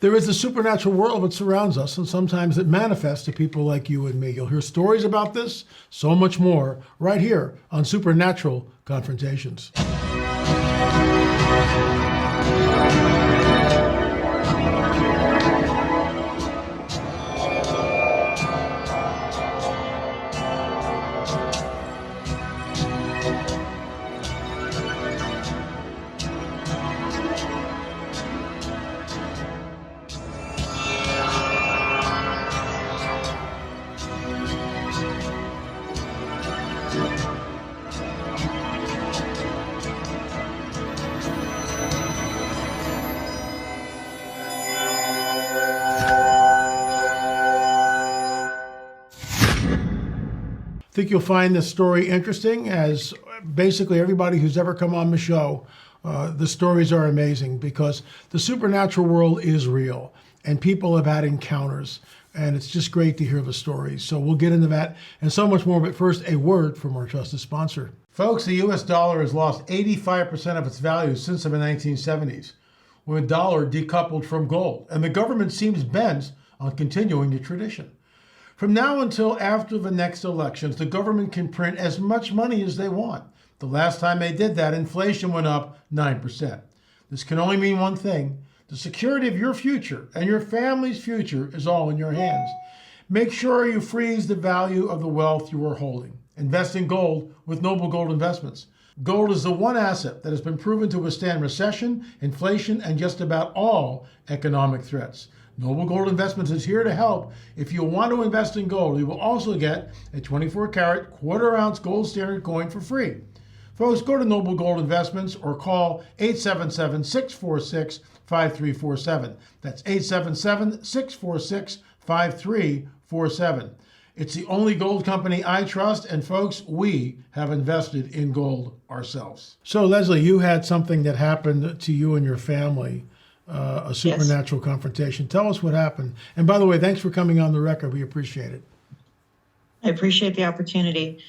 There is a supernatural world that surrounds us, and sometimes it manifests to people like you and me. You'll hear stories about this, so much more, right here on Supernatural Confrontations. I think you'll find this story interesting, as basically everybody who's ever come on the show, the stories are amazing because the supernatural world is real and people have had encounters, and it's just great to hear the stories. So we'll get into that and so much more, but first, a word from our trusted sponsor. Folks, the US dollar has lost 85% of its value since the 1970s, when the dollar decoupled from gold, and the government seems bent on continuing the tradition. From now until after the next elections, the government can print as much money as they want. The last time they did that, inflation went up 9%. This can only mean one thing. The security of your future and your family's future is all in your hands. Make sure you freeze the value of the wealth you are holding. Invest in gold with Noble Gold Investments. Gold is the one asset that has been proven to withstand recession, inflation, and just about all economic threats. Noble Gold Investments is here to help. If you want to invest in gold, you will also get a 24-karat, quarter-ounce gold standard coin for free. Folks, go to Noble Gold Investments or call 877-646-5347. That's 877-646-5347. It's the only gold company I trust, and folks, we have invested in gold ourselves. So, Leslie, you had something that happened to you and your family. A supernatural confrontation. Tell us what happened. And by the way, thanks for coming on the record. We appreciate it. I appreciate the opportunity.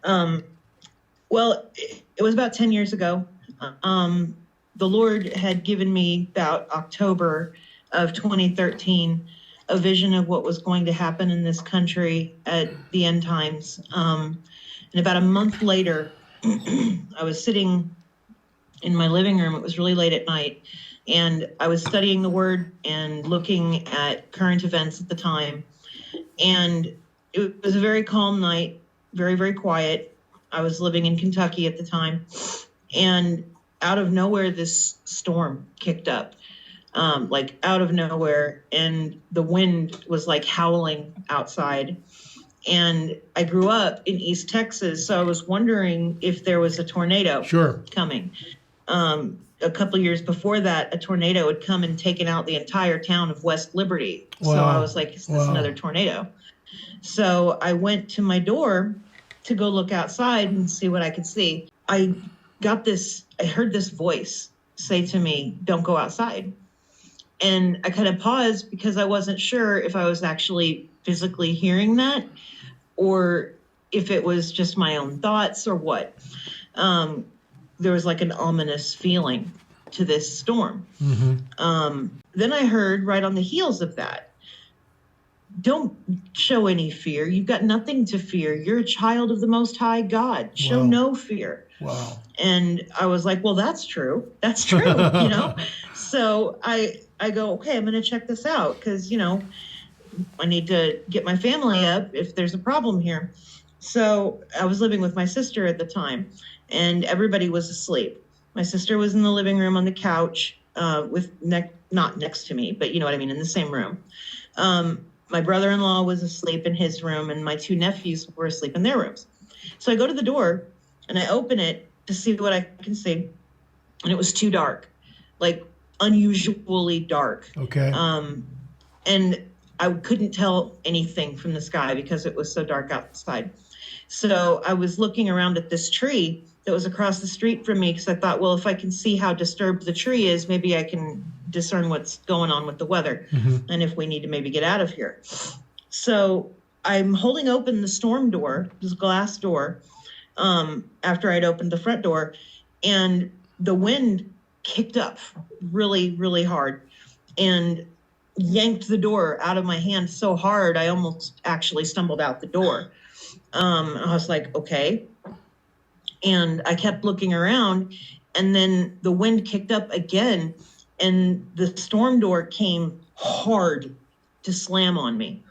Well, it was about 10 years ago. The Lord had given me about October of 2013 a vision of what was going to happen in this country at the end times. And about a month later, I was sitting in my living room. It was really late at night. And I was studying the Word and looking at current events at the time. And it was a very calm night, very, very quiet. I was living in Kentucky at the time. And out of nowhere, this storm kicked up, like out of nowhere. And the wind was like howling outside. And I grew up in East Texas, so I was wondering if there was a tornado coming. A couple years before that, a tornado had come and taken out the entire town of West Liberty. Wow. So I was like, is this another tornado? So I went to my door to go look outside and see what I could see. I heard this voice say to me, don't go outside. And I kind of paused because I wasn't sure if I was actually physically hearing that or if it was just my own thoughts or what. There was like an ominous feeling to this storm. Mm-hmm. Then I heard right on the heels of that, don't show any fear. You've got nothing to fear. You're a child of the Most High God. Show no fear. Wow. And I was like, well, that's true. That's true, you know? So I go, okay, I'm going to check this out because, you know, I need to get my family up if there's a problem here. So I was living with my sister at the time. And everybody was asleep. My sister was in the living room on the couch not next to me, but you know what I mean, in the same room. My brother-in-law was asleep in his room, and my two nephews were asleep in their rooms. So I go to the door, and I open it to see what I can see, and it was too dark, like unusually dark. Okay. And I couldn't tell anything from the sky because it was so dark outside. So I was looking around at this tree that was across the street from me because I thought, well, if I can see how disturbed the tree is, maybe I can discern what's going on with the weather and if we need to maybe get out of here. So I'm holding open the storm door, this glass door, after I'd opened the front door, and the wind kicked up really, really hard. And yanked the door out of my hand so hard, I almost actually stumbled out the door. I was like, okay. And I kept looking around, and then the wind kicked up again, and the storm door came hard to slam on me.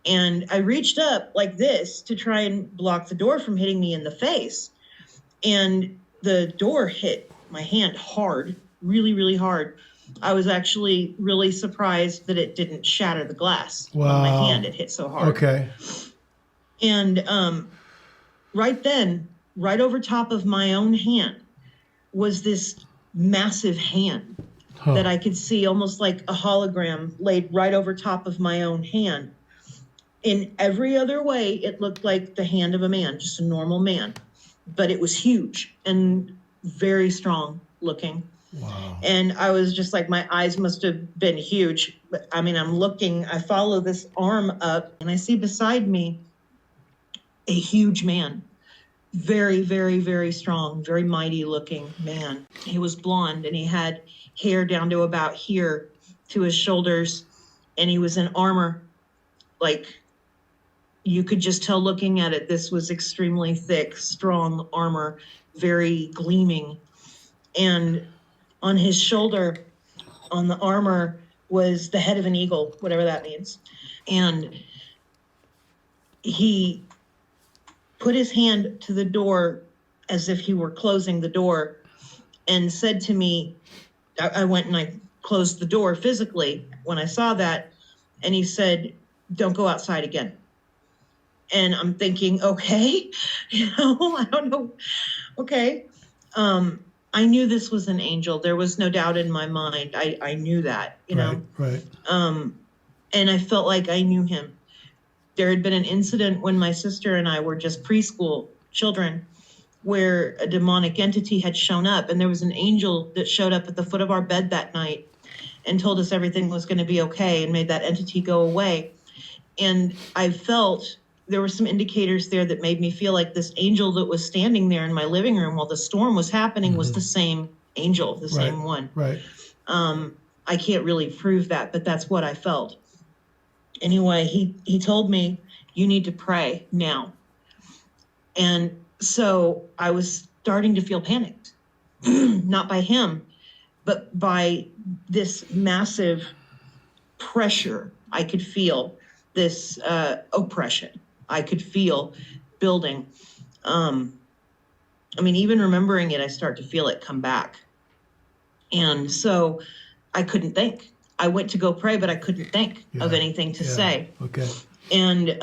And I reached up like this to try and block the door from hitting me in the face. And the door hit my hand hard, really, really hard. I was actually really surprised that it didn't shatter the glass on my hand. It hit so hard. Okay. And right then, right over top of my own hand was this massive hand that I could see, almost like a hologram laid right over top of my own hand. In every other way, it looked like the hand of a man, just a normal man, but it was huge and very strong looking. Wow. And I was just like, my eyes must have been huge. But I mean, I'm looking, I follow this arm up, and I see beside me a huge man. Very, very, very strong, very mighty looking man. He was blonde, and he had hair down to about here to his shoulders, and he was in armor. Like, you could just tell looking at it, this was extremely thick, strong armor, very gleaming. And on his shoulder, on the armor, was the head of an eagle, whatever that means. And he put his hand to the door as if he were closing the door, and said to me, I went and I closed the door physically when I saw that, and he said, "Don't go outside again." And I'm thinking, okay, I don't know. Okay. I knew this was an angel. There was no doubt in my mind. I knew that, know. Right. And I felt like I knew him. There had been an incident when my sister and I were just preschool children where a demonic entity had shown up, and there was an angel that showed up at the foot of our bed that night and told us everything was going to be okay and made that entity go away. And I felt there were some indicators there that made me feel like this angel that was standing there in my living room while the storm was happening was the same angel, the same one. Right. I can't really prove that, but that's what I felt. Anyway, he told me, "You need to pray now." And so I was starting to feel panicked, not by him, but by this massive pressure I could feel, this oppression I could feel building. I mean, even remembering it, I start to feel it come back. And so I couldn't think. I went to go pray, but I couldn't think of anything to say. Okay. And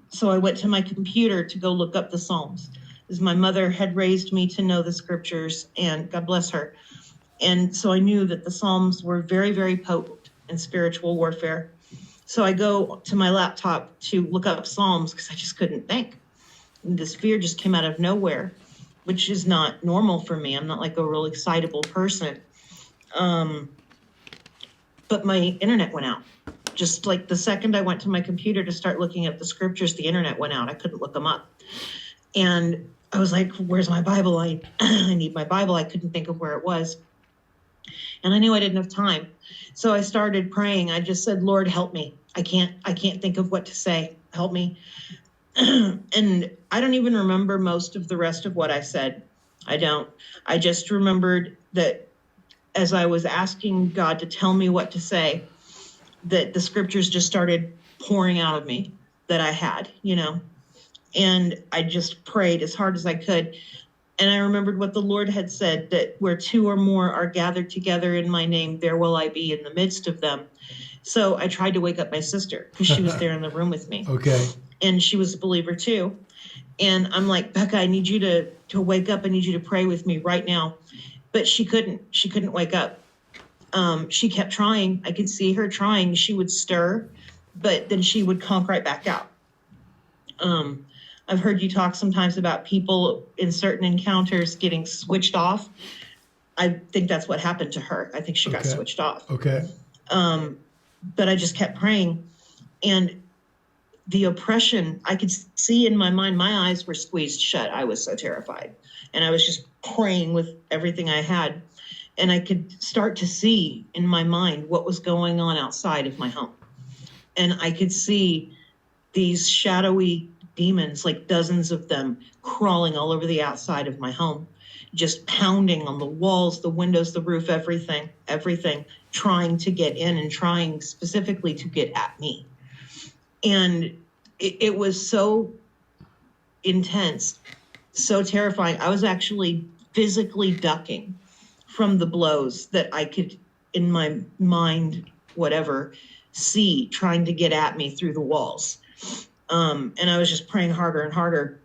so I went to my computer to go look up the Psalms, because my mother had raised me to know the scriptures, and God bless her. And so I knew that the Psalms were very, very potent in spiritual warfare. So I go to my laptop to look up Psalms because I just couldn't think. And this fear just came out of nowhere, which is not normal for me. I'm not like a real excitable person. But my internet went out. Just like the second I went to my computer to start looking at the scriptures, the internet went out. I couldn't look them up. And I was like, where's my Bible? I need my Bible. I couldn't think of where it was. And I knew I didn't have time. So I started praying. I just said, "Lord, help me. I can't think of what to say. Help me." And I don't even remember most of the rest of what I said. I don't. I just remembered that as I was asking God to tell me what to say, that the scriptures just started pouring out of me that I had, and I just prayed as hard as I could. And I remembered what the Lord had said, that where two or more are gathered together in my name, there will I be in the midst of them. So I tried to wake up my sister because she was there in the room with me. Okay. And she was a believer too. And I'm like, "Becca, I need you to wake up. I need you to pray with me right now." But she couldn't wake up. She kept trying. I could see her trying. She would stir, but then she would conk right back out. I've heard you talk sometimes about people in certain encounters getting switched off. I think that's what happened to her. I think she got switched off. Okay. But I just kept praying. And the oppression, I could see in my mind, my eyes were squeezed shut. I was so terrified. And I was just praying with everything I had. and I could start to see in my mind what was going on outside of my home. And I could see these shadowy demons, like dozens of them, crawling all over the outside of my home, just pounding on the walls, the windows, the roof, everything, trying to get in and trying specifically to get at me. And it was so intense, so terrifying. I was actually physically ducking from the blows that I could, in my mind, whatever, see trying to get at me through the walls. And I was just praying harder and harder.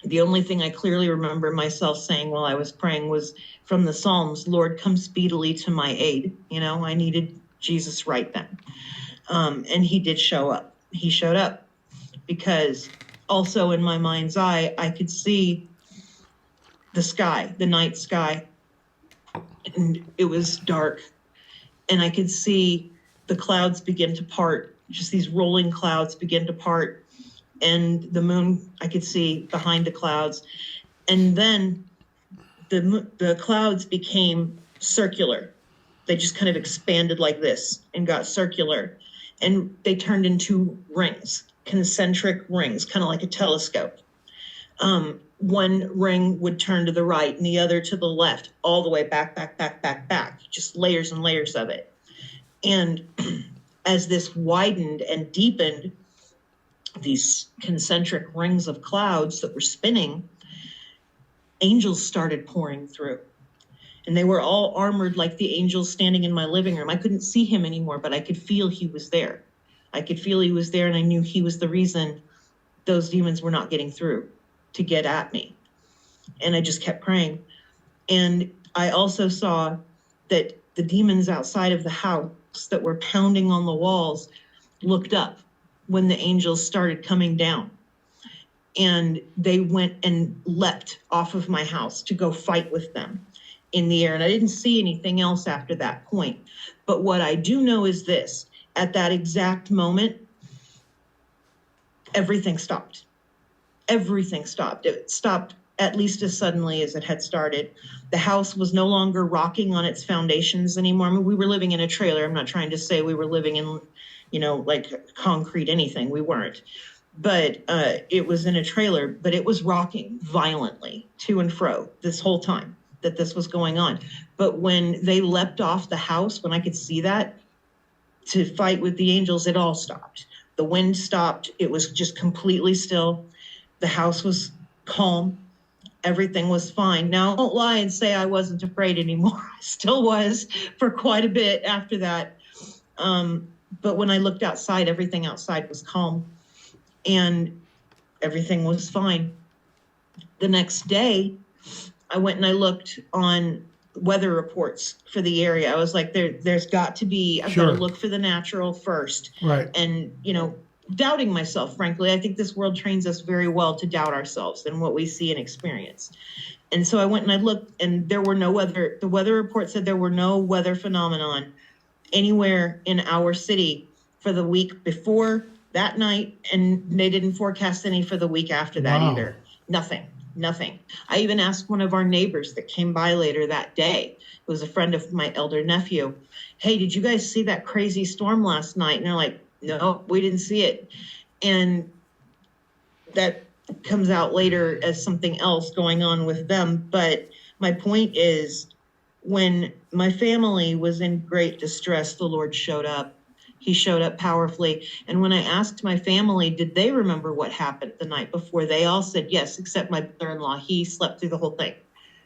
The only thing I clearly remember myself saying while I was praying was from the Psalms, Lord, come speedily to my aid. You know, I needed Jesus right then. And he did show up. He showed up because also in my mind's eye, I could see the sky, the night sky, and it was dark. And I could see the clouds begin to part, just these rolling clouds begin to part. And the moon, I could see behind the clouds. And then the clouds became circular. They just kind of expanded like this and got circular. And they turned into rings, concentric rings, kind of like a telescope. One ring would turn to the right and the other to the left, all the way back, just layers and layers of it. And as this widened and deepened, these concentric rings of clouds that were spinning, angels started pouring through. And they were all armored like the angels standing in my living room. I couldn't see him anymore, but I could feel he was there. I could feel he was there, and I knew he was the reason those demons were not getting through to get at me. And I just kept praying. And I also saw that the demons outside of the house that were pounding on the walls looked up when the angels started coming down. And they went and leapt off of my house to go fight with them in the air. And I didn't see anything else after that point. But what I do know is this: at that exact moment, everything stopped. Everything stopped. It stopped at least as suddenly as it had started. The house was no longer rocking on its foundations anymore. I mean, we were living in a trailer. I'm not trying to say we were living in, like concrete anything. We weren't. But it was in a trailer, but it was rocking violently to and fro this whole time that this was going on. But when they leapt off the house, when I could see that, to fight with the angels, it all stopped. The wind stopped. It was just completely still. The house was calm. Everything was fine. Now, I won't lie and say I wasn't afraid anymore. I still was for quite a bit after that. But when I looked outside, everything outside was calm and everything was fine. The next day, I went and I looked on weather reports for the area. I was like, there's got to be, I've got to look for the natural first. Right. And, doubting myself, frankly. I think this world trains us very well to doubt ourselves and what we see and experience. And so I went and I looked, and there were no weather. The weather report said there were no weather phenomenon anywhere in our city for the week before that night, and they didn't forecast any for the week after that either. Nothing. I even asked one of our neighbors that came by later that day. It was a friend of my elder nephew. Hey, did you guys see that crazy storm last night? And they're like, no, we didn't see it. And that comes out later as something else going on with them. But my point is, when my family was in great distress, the Lord showed up. He showed up powerfully. And when I asked my family, did they remember what happened the night before? They all said yes, except my brother-in-law. He slept through the whole thing.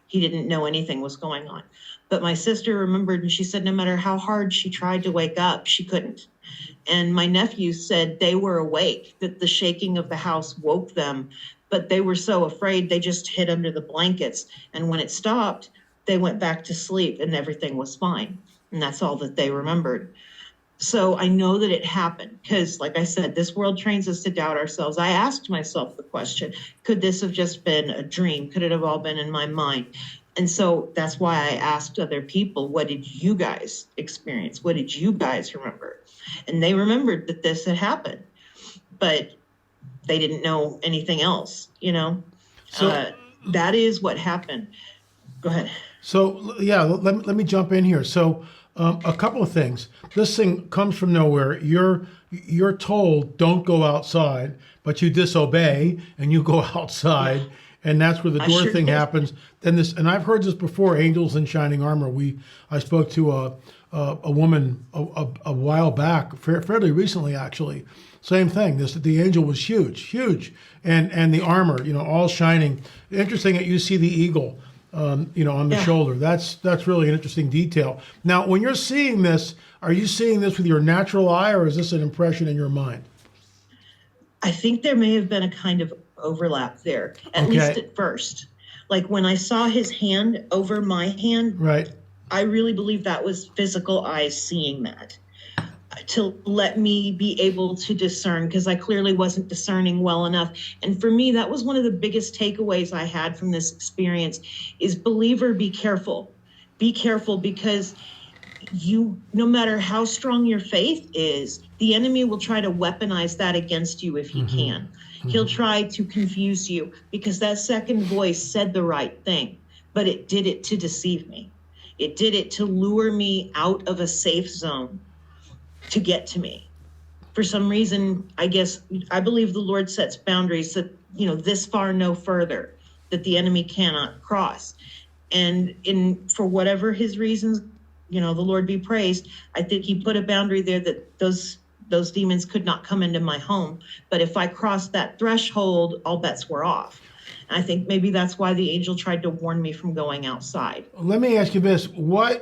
He didn't know anything was going on. But my sister remembered, and she said no matter how hard she tried to wake up, she couldn't. And my nephew said they were awake, that the shaking of the house woke them, but they were so afraid they just hid under the blankets. And when it stopped, they went back to sleep and everything was fine. And that's all that they remembered. So I know that it happened because, like I said, this world trains us to doubt ourselves. I asked myself the question, could this have just been a dream? Could it have all been in my mind? And so that's why I asked other people, what did you guys experience? What did you guys remember? And they remembered that this had happened, but they didn't know anything else, So that is what happened. Go ahead. So yeah, let me jump in here. So a couple of things. This thing comes from nowhere. You're told don't go outside, but you disobey and you go outside, and that's where the I door sure thing did. happens. Then this, and I've heard this before. Angels in shining armor. I spoke to a woman a while back, fairly recently actually. Same thing. The angel was huge, and the armor, all shining. Interesting that you see the eagle, on the Yeah. shoulder. That's really an interesting detail. Now, when you're seeing this, are you seeing this with your natural eye, or is this an impression in your mind? I think there may have been a kind of overlap there, at least Okay. at first. Like when I saw his hand over my hand, Right. I really believe that was physical eyes seeing that to let me be able to discern, because I clearly wasn't discerning well enough. And for me, that was one of the biggest takeaways I had from this experience is, believer, be careful. Be careful, because no matter how strong your faith is, the enemy will try to weaponize that against you if he can. He'll try to confuse you, because that second voice said the right thing, but it did it to deceive me. It did it to lure me out of a safe zone to get to me. For some reason, I believe the Lord sets boundaries that, this far, no further, that the enemy cannot cross. And for whatever his reasons, the Lord be praised, I think he put a boundary there that those demons could not come into my home. But if I crossed that threshold, all bets were off. And I think maybe that's why the angel tried to warn me from going outside. Let me ask you this: why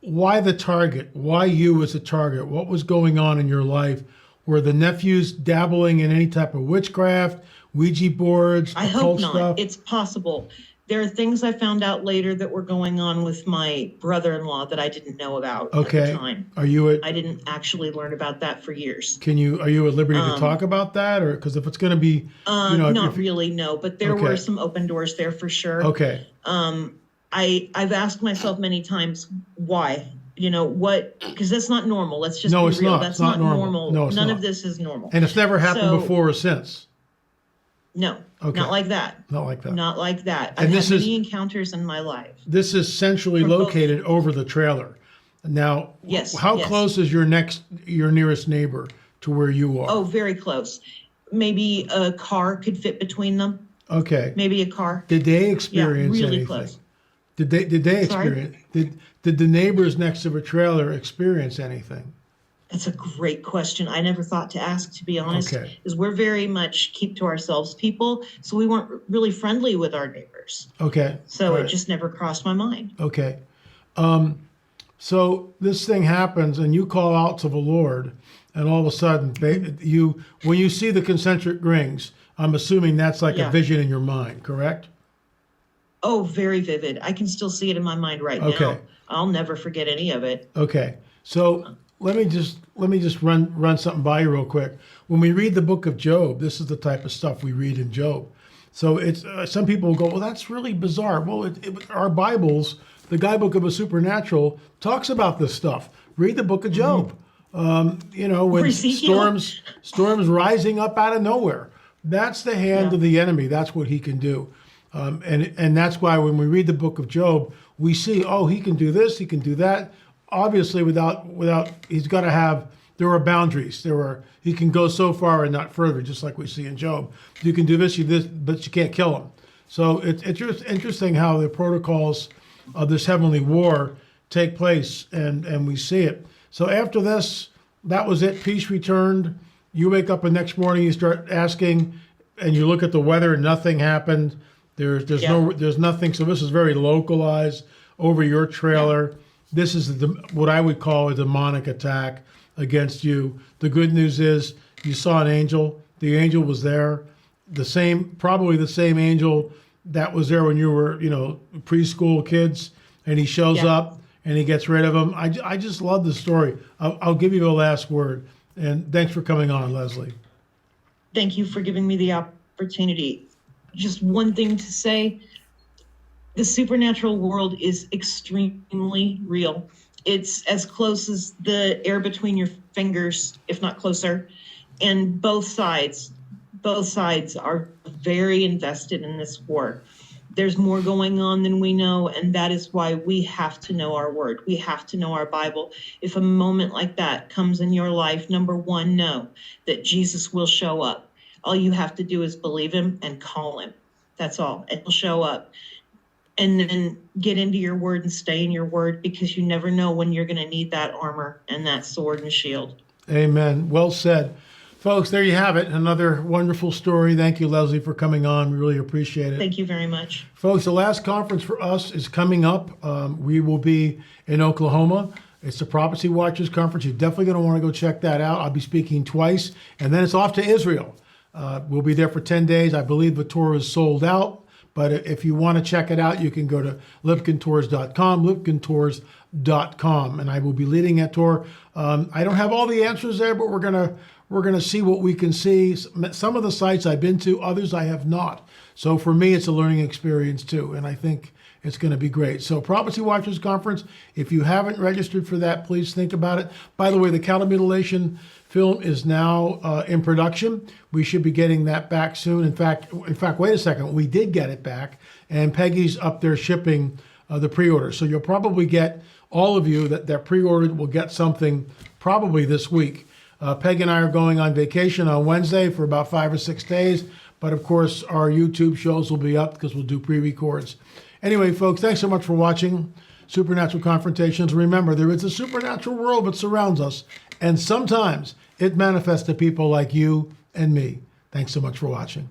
the target? Why you as a target? What was going on in your life? Were the nephews dabbling in any type of witchcraft, Ouija boards, I hope occult not. stuff? It's possible. There are things I found out later that were going on with my brother-in-law that I didn't know about at the time. Are you I didn't actually learn about that for years. are you at liberty to talk about that, or because if it's going to be, Not really, no, but there were some open doors there for sure. Okay. I've asked myself many times why. What? Because that's not normal. Let's just No, be it's real. not. That's It's not normal. normal. No, it's None not. of this is normal. And it's never happened So- before or since. No, Okay. not like that. Not like that. Not like that. And I've this had is- many encounters in my life. This is centrally For both. located over the trailer. Now, Yes, how yes. close is your nearest neighbor to where you are? Oh, very close. Maybe a car could fit between them. Okay. Maybe a car. Did they experience really anything? close. Did they Sorry? experience? Did the neighbors next to the trailer experience anything? That's a great question. I never thought to ask, to be honest, Okay. because we're very much keep to ourselves people. So we weren't really friendly with our neighbors. Okay. So All it right. just never crossed my mind. Okay. So this thing happens, and you call out to the Lord, and all of a sudden, when you see the concentric rings, I'm assuming that's like a Yeah. vision in your mind, correct? Oh, very vivid. I can still see it in my mind right Okay. now. I'll never forget any of it. Okay. So let me just run something by you real quick. When we read the book of Job, this is the type of stuff we read in Job. So it's some people go, well, that's really bizarre. Well, our Bibles, the guidebook of the supernatural, talks about this stuff. Read the book of Job. When Or Ezekiel. storms rising up out of nowhere. That's the hand of the enemy. That's what he can do. And that's why when we read the book of Job, we see, he can do this, he can do that. Obviously, without he's got to have. There are boundaries. He can go so far and not further, just like we see in Job. You can do this, but you can't kill him. So it's just interesting how the protocols of this heavenly war take place, and we see it. So after this, that was it. Peace returned. You wake up the next morning, you start asking, and you look at the weather, and nothing happened. There's nothing. So this is very localized over your trailer. This is what I would call a demonic attack against you. The good news is you saw an angel. The angel was there. Probably the same angel that was there when you were, preschool kids, and he shows up and he gets rid of them. I just love the story. I'll give you the last word. And thanks for coming on, Leslie. Thank you for giving me the opportunity. Just one thing to say. The supernatural world is extremely real. It's as close as the air between your fingers, if not closer. And both sides are very invested in this war. There's more going on than we know, and that is why we have to know our word. We have to know our Bible. If a moment like that comes in your life, number one, know that Jesus will show up. All you have to do is believe him and call him. That's all. And he'll show up. And then get into your word and stay in your word, because you never know when you're going to need that armor and that sword and shield. Amen. Well said. Folks, there you have it. Another wonderful story. Thank you, Leslie, for coming on. We really appreciate it. Thank you very much. Folks, the last conference for us is coming up. We will be in Oklahoma. It's the Prophecy Watchers Conference. You're definitely going to want to go check that out. I'll be speaking twice. And then it's off to Israel. We'll be there for 10 days. I believe the tour is sold out. But if you want to check it out, you can go to lipkintours.com, lipkintours.com, and I will be leading that tour. I don't have all the answers there, but we're gonna see what we can see. Some of the sites I've been to, others I have not. So for me, it's a learning experience too, and I think it's going to be great. So Prophecy Watchers Conference, if you haven't registered for that, please think about it. By the way, the cattle mutilation film is now in production. We should be getting that back soon. In fact, wait a second. We did get it back, and Peggy's up there shipping the pre-order. So you'll probably get, all of you that pre-ordered will get something probably this week. Peggy and I are going on vacation on Wednesday for about 5 or 6 days. But of course, our YouTube shows will be up because we'll do pre-records. Anyway, folks, thanks so much for watching Supernatural Confrontations. Remember, there is a supernatural world that surrounds us, and sometimes it manifests to people like you and me. Thanks so much for watching.